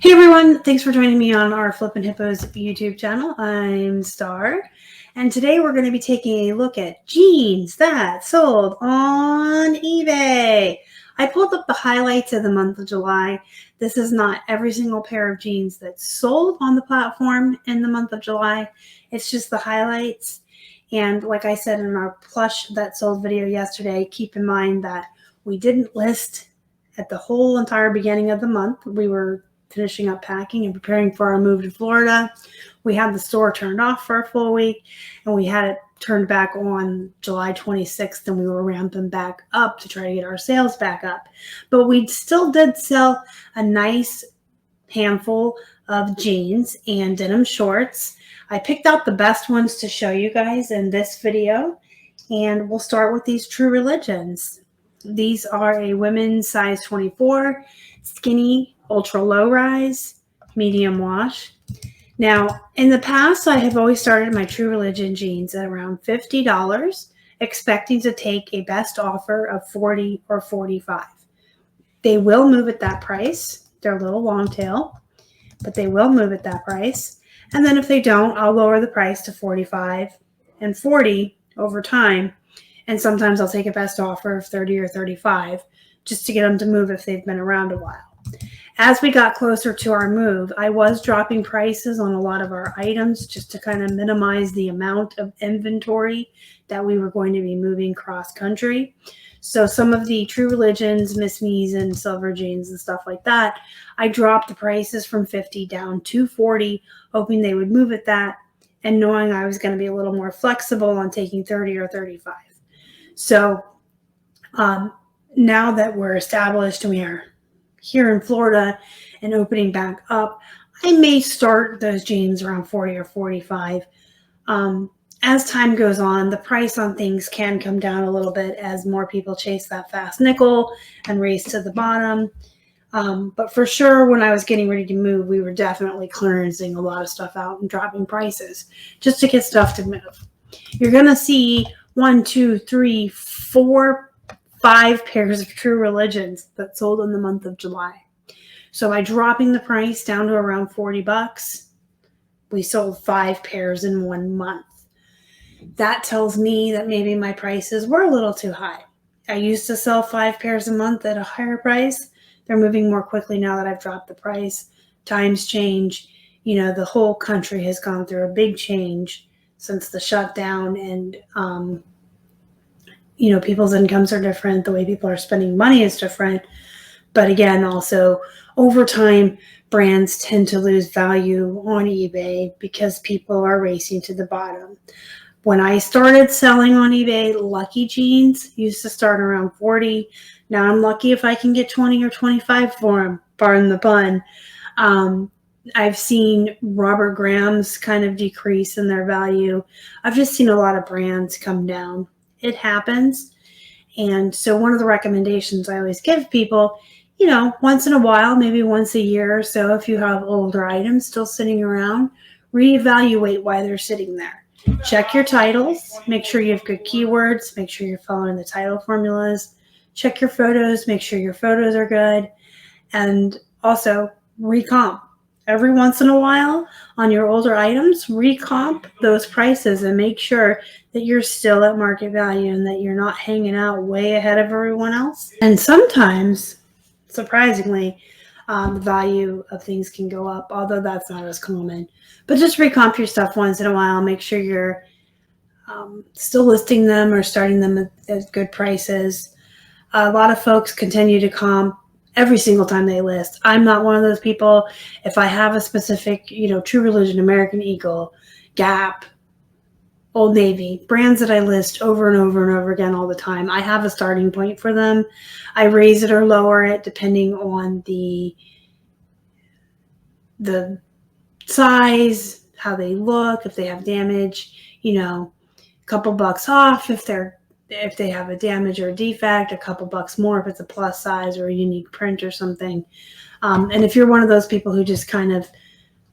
Hey everyone, thanks for joining me on our Flippin' Hippos YouTube channel. I'm Star, and today we're going to be taking a look at jeans that sold on eBay. I pulled up the highlights of the month of July. This is not every single pair of jeans that sold on the platform in the month of July. It's just the highlights. And like I said in our Plush that sold video yesterday, keep in mind that we didn't list at the whole entire beginning of the month. We were finishing up packing and preparing for our move to Florida. We had the store turned off for a full week, and we had it turned back on July 26th, and we were ramping back up to try to get our sales back up. But we still did sell a nice handful of jeans and denim shorts. I picked out the best ones to show you guys in this video, and we'll start with these True Religions. These are a women's size 24, skinny, ultra low rise, medium wash. Now, in the past, I have always started my True Religion jeans at around $50, expecting to take a best offer of $40 or $45. They will move at that price. They're a little long tail, but they will move at that price. And then if they don't, I'll lower the price to $45 and $40 over time. And sometimes I'll take a best offer of $30 or $35 just to get them to move if they've been around a while. As we got closer to our move, I was dropping prices on a lot of our items just to kind of minimize the amount of inventory that we were going to be moving cross country. So some of the True Religions, Miss Me's, and silver jeans and stuff like that, I dropped the prices from $50 down to $40, hoping they would move at that, and knowing I was going to be a little more flexible on taking $30 or $35. So now that we're established and we are here in Florida and opening back up, I may start those jeans around $40 or $45. As time goes on, the price on things can come down a little bit as more people chase that fast nickel and race to the bottom. But for sure, when I was getting ready to move, we were definitely clearancing a lot of stuff out and dropping prices just to get stuff to move. You're going to see 1, 2, 3, 4, 5 pairs of True Religions that sold in the month of July. So by dropping the price down to around $40, we sold 5 pairs in 1 month. That tells me that maybe my prices were a little too high. I used to sell 5 pairs a month at a higher price. They're moving more quickly now that I've dropped the price. Times change. You know, the whole country has gone through a big change since the shutdown, and you know, people's incomes are different. The way people are spending money is different. But again, also over time, brands tend to lose value on eBay because people are racing to the bottom. When I started selling on eBay, Lucky jeans used to start around $40. Now I'm lucky if I can get $20 or $25 for them, pardon the pun. I've seen Robert Graham's kind of decrease in their value. I've just seen a lot of brands come down. It happens. And so one of the recommendations I always give people, you know, once in a while, maybe once a year or so, if you have older items still sitting around, reevaluate why they're sitting there. Check your titles, make sure you have good keywords, make sure you're following the title formulas, check your photos, make sure your photos are good, and also recomp. Every once in a while on your older items, recomp those prices and make sure that you're still at market value and that you're not hanging out way ahead of everyone else. And sometimes, surprisingly, the value of things can go up, although that's not as common. But just recomp your stuff once in a while. Make sure you're still listing them or starting them at good prices. A lot of folks continue to comp every single time they list. I'm not one of those people. If I have a specific, you know, True Religion, American Eagle, Gap, Old Navy, brands that I list over and over and over again all the time, I have a starting point for them. I raise it or lower it depending on the size, how they look, if they have damage, you know, a couple bucks off if they have a damage or a defect, a couple bucks more if it's a plus size or a unique print or something. And if you're one of those people who just kind of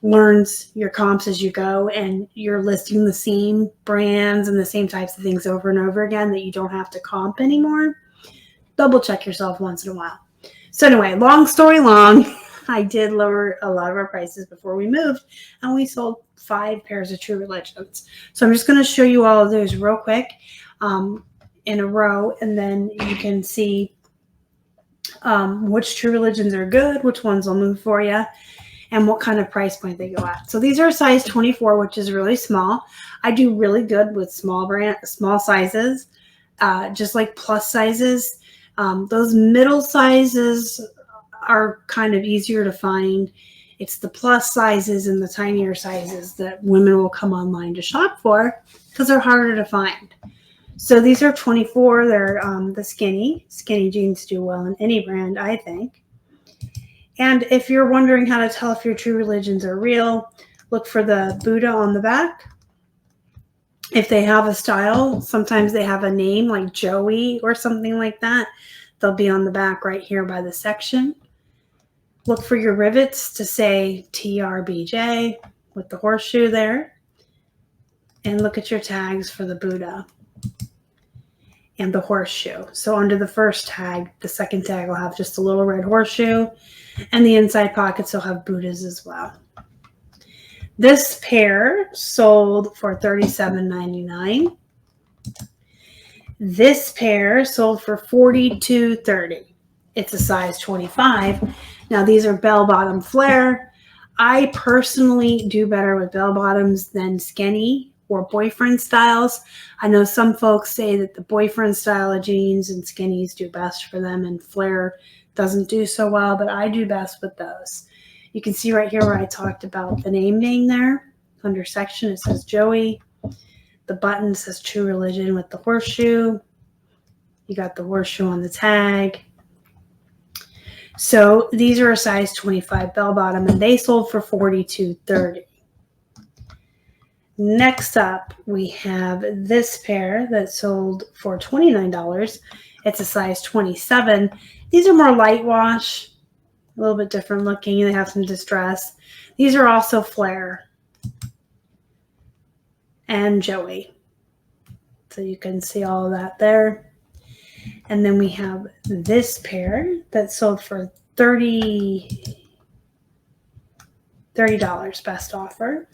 learns your comps as you go and you're listing the same brands and the same types of things over and over again that you don't have to comp anymore, double check yourself once in a while. So anyway, long story long, I did lower a lot of our prices before we moved, and we sold 5 pairs of True Religions. So I'm just going to show you all of those real quick in a row, and then you can see which True Religions are good, which ones will move for you, and what kind of price point they go at. So these are size 24, which is really small. I do really good with small sizes, just like plus sizes. Those middle sizes are kind of easier to find. It's the plus sizes and the tinier sizes that women will come online to shop for because they're harder to find. So these are 24. They're the skinny jeans do well in any brand, I think. And if you're wondering how to tell if your True Religions are real, look for the Buddha on the back. If they have a style, sometimes they have a name like Joey or something like that. They'll be on the back right here by the section. Look for your rivets to say TRBJ with the horseshoe there. And look at your tags for the Buddha and the horseshoe. So under the first tag, the second tag will have just a little red horseshoe, and the inside pockets will have Buddhas as well. This pair sold for $37.99. This pair sold for $42.30. It's a size 25. Now these are bell-bottom flare. I personally do better with bell-bottoms than skinny or boyfriend styles. I know some folks say that the boyfriend style of jeans and skinnies do best for them and flare doesn't do so well, but I do best with those. You can see right here where I talked about the name there. Under section, it says Joey. The button says True Religion with the horseshoe. You got the horseshoe on the tag. So these are a size 25 bell bottom, and they sold for $42.30. Next up, we have this pair that sold for $29. It's a size 27. These are more light wash, a little bit different looking. They have some distress. These are also flare and Joey. So you can see all of that there. And then we have this pair that sold for $30 best offer.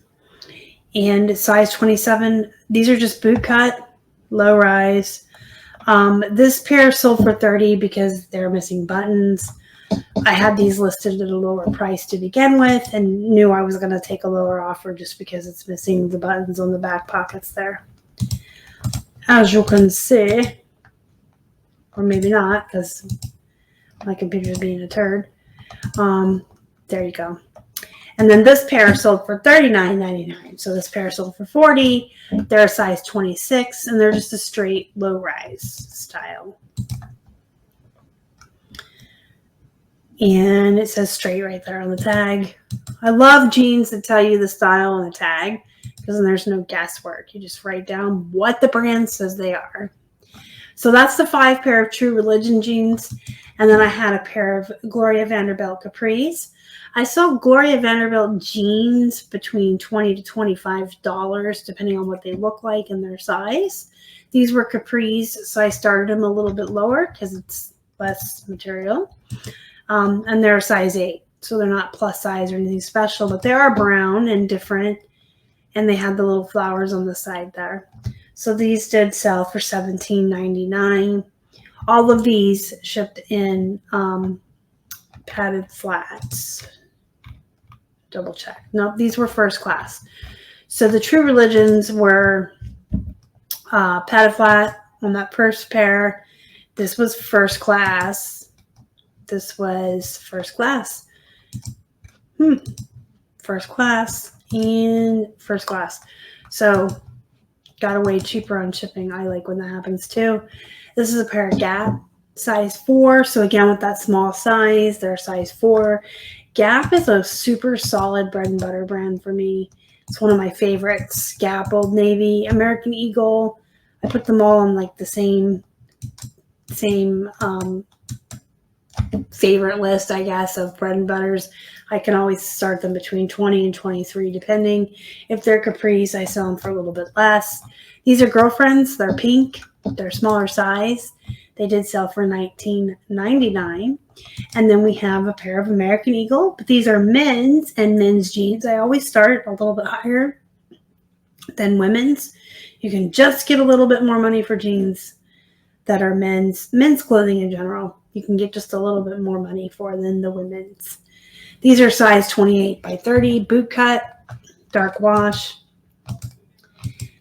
And size 27. These are just boot cut, low rise. This pair sold for $30 because they're missing buttons. I had these listed at a lower price to begin with and knew I was going to take a lower offer just because it's missing the buttons on the back pockets there. As you can see, or maybe not because my computer is being a turd. There you go. And then this pair sold for $39.99. So this pair sold for $40. They're a size 26, and they're just a straight low-rise style. And it says straight right there on the tag. I love jeans that tell you the style on the tag because then there's no guesswork. You just write down what the brand says they are. So that's the 5 pair of True Religion jeans. And then I had a pair of Gloria Vanderbilt capris. I saw Gloria Vanderbilt jeans between $20 to $25, depending on what they look like and their size. These were capris, so I started them a little bit lower because it's less material. And they're a size 8, so they're not plus size or anything special, but they are brown and different, and they had the little flowers on the side there. So these did sell for $17.99. All of these shipped in padded flats. Double check. No, these were first class. So the True Religions were padded flat on that first pair. This was first class. This was first class. First class and first class. So got away cheaper on shipping. I like when that happens too. This is a pair of Gap, size 4. So again, with that small size, they're size 4. Gap is a super solid bread and butter brand for me. It's one of my favorites. Gap, Old Navy, American Eagle. I put them all on like the same favorite list, I guess, of bread and butters. I can always start them between 20 and 23, depending. If they're capris, I sell them for a little bit less. These are Girlfriends. They're pink. They're smaller size. They did sell for $19.99. And then we have a pair of American Eagle, but these are men's and men's jeans. I always start a little bit higher than women's. You can just get a little bit more money for jeans that are men's clothing in general. You can get just a little bit more money for than the women's. These are size 28 by 30, boot cut, dark wash,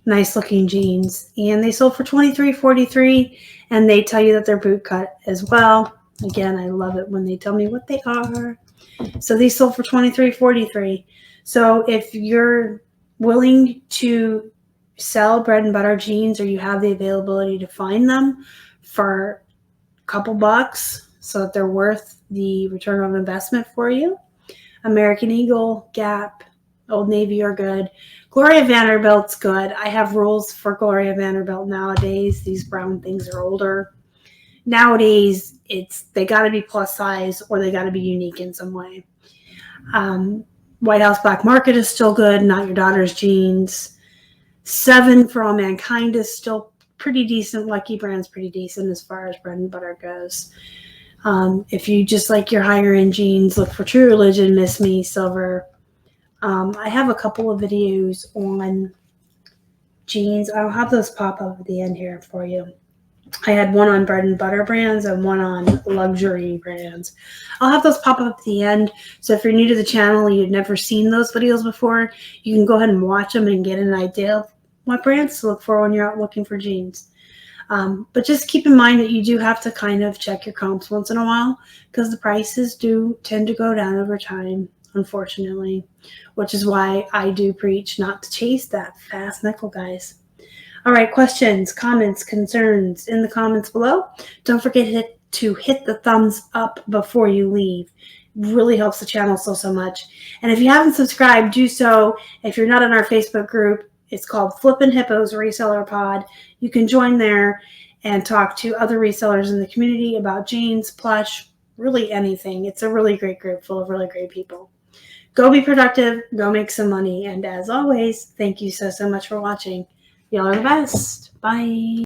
nice looking jeans. And they sold for $23.43, and they tell you that they're boot cut as well. Again, I love it when they tell me what they are. So these sold for $23.43. So if you're willing to sell bread and butter jeans, or you have the availability to find them for a couple bucks so that they're worth the return on investment for you, American Eagle, Gap, Old Navy are good. Gloria Vanderbilt's good. I have rules for Gloria Vanderbilt nowadays. These brown things are older. Nowadays, they got to be plus size, or they got to be unique in some way. White House Black Market is still good. Not Your Daughter's Jeans. 7 for All Mankind is still pretty decent. Lucky Brand's pretty decent as far as bread and butter goes. If you just like your higher end jeans, look for True Religion, Miss Me, Silver. I have a couple of videos on jeans. I'll have those pop up at the end here for you. I had one on bread and butter brands and one on luxury brands. I'll have those pop up at the end. So if you're new to the channel and you've never seen those videos before, you can go ahead and watch them and get an idea of what brands to look for when you're out looking for jeans. But just keep in mind that you do have to kind of check your comps once in a while, because the prices do tend to go down over time, unfortunately, which is why I do preach not to chase that fast nickel, guys. All right, questions, comments, concerns in the comments below. Don't forget to hit the thumbs up before you leave. It really helps the channel so much. And if you haven't subscribed, do so. If you're not in our Facebook group, it's called Flippin' Hippos Reseller Pod. You can join there and talk to other resellers in the community about jeans, plush, really anything. It's a really great group full of really great people. Go be productive, go make some money. And as always, thank you so much for watching. Y'all are the best. Bye.